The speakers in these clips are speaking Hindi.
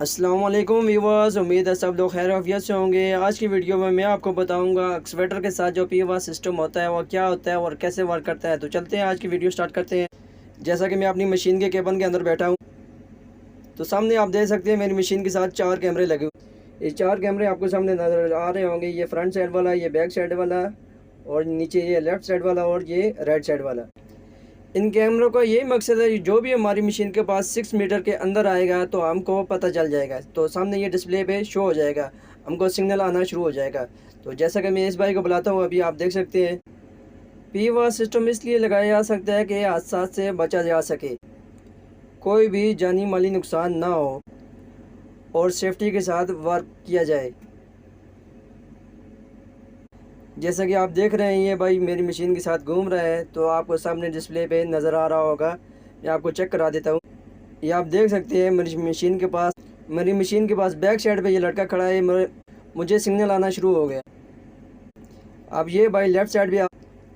अस्सलाम वालेकुम व्यूवर्स, उम्मीद है सब लोग खैर आफियत से होंगे। आज की वीडियो में मैं आपको बताऊंगा एक्सवेटर के साथ जो पीवास सिस्टम होता है वो क्या होता है और कैसे वर्क करता है। तो चलते हैं आज की वीडियो स्टार्ट करते हैं। जैसा कि मैं अपनी मशीन के केबिन के अंदर बैठा हूँ, तो सामने आप देख सकते हैं मेरी मशीन के साथ 4 कैमरे लगे हुए। ये 4 कैमरे आपको सामने नज़र आ रहे होंगे। ये फ्रंट साइड वाला, ये बैक साइड वाला, और नीचे ये लेफ़्ट साइड वाला और ये राइट साइड वाला। इन कैमरों का यही मकसद है, जो भी हमारी मशीन के पास 6 मीटर के अंदर आएगा तो हमको पता चल जाएगा। तो सामने ये डिस्प्ले पे शो हो जाएगा, हमको सिग्नल आना शुरू हो जाएगा। तो जैसा कि मैं इस भाई को बुलाता हूँ, अभी आप देख सकते हैं। पीवास सिस्टम इसलिए लगाया जा सकता है कि हादसा से बचा जा सके, कोई भी जानी माली नुकसान ना हो और सेफ्टी के साथ वर्क किया जाए। जैसा कि आप देख रहे हैं, ये भाई मेरी मशीन के साथ घूम रहा है, तो आपको सामने डिस्प्ले पे नज़र आ रहा होगा। मैं आपको चेक करा देता हूँ। ये आप देख सकते हैं मेरी मशीन के पास बैक साइड पे ये लड़का खड़ा है। मुझे सिग्नल आना शुरू हो गया। अब ये भाई लेफ़्ट साइड भी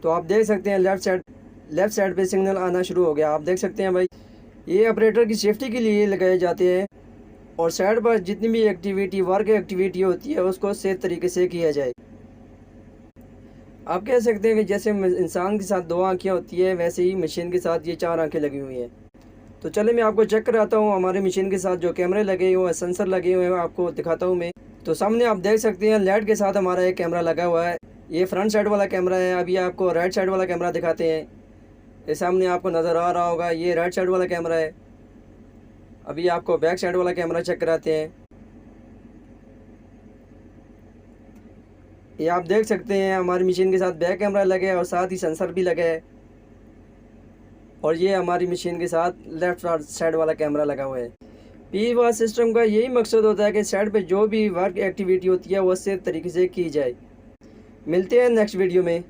तो आप देख सकते हैं लेफ़्ट साइड पे सिग्नल आना शुरू हो गया। आप देख सकते हैं भाई, ये ऑपरेटर की सेफ्टी के लिए लगाए जाते हैं और साइड पर जितनी भी वर्क एक्टिविटी होती है उसको सेफ तरीके से किया जाए। आप कह सकते हैं कि जैसे इंसान के साथ 2 आँखें होती है, वैसे ही मशीन के साथ ये 4 आँखें लगी हुई हैं। तो चले मैं आपको चेक कराता हूँ। हमारी मशीन के साथ जो कैमरे लगे हुए हैं, सेंसर लगे हुए हैं, आपको दिखाता हूँ मैं। तो सामने आप देख सकते हैं लाइट के साथ हमारा एक कैमरा लगा हुआ है। ये फ्रंट साइड वाला कैमरा है। अभी आपको राइट साइड वाला कैमरा दिखाते हैं। ये सामने आपको नज़र आ रहा होगा, ये राइट साइड वाला कैमरा है। अभी आपको बैक साइड वाला कैमरा चेक कराते हैं। ये आप देख सकते हैं हमारी मशीन के साथ बैक कैमरा लगे है और साथ ही सेंसर भी लगा है। और ये हमारी मशीन के साथ लेफ़्ट साइड वाला कैमरा लगा हुआ है। पीवास सिस्टम का यही मकसद होता है कि साइड पे जो भी वर्क एक्टिविटी होती है वो सेफ तरीके से की जाए। मिलते हैं नेक्स्ट वीडियो में।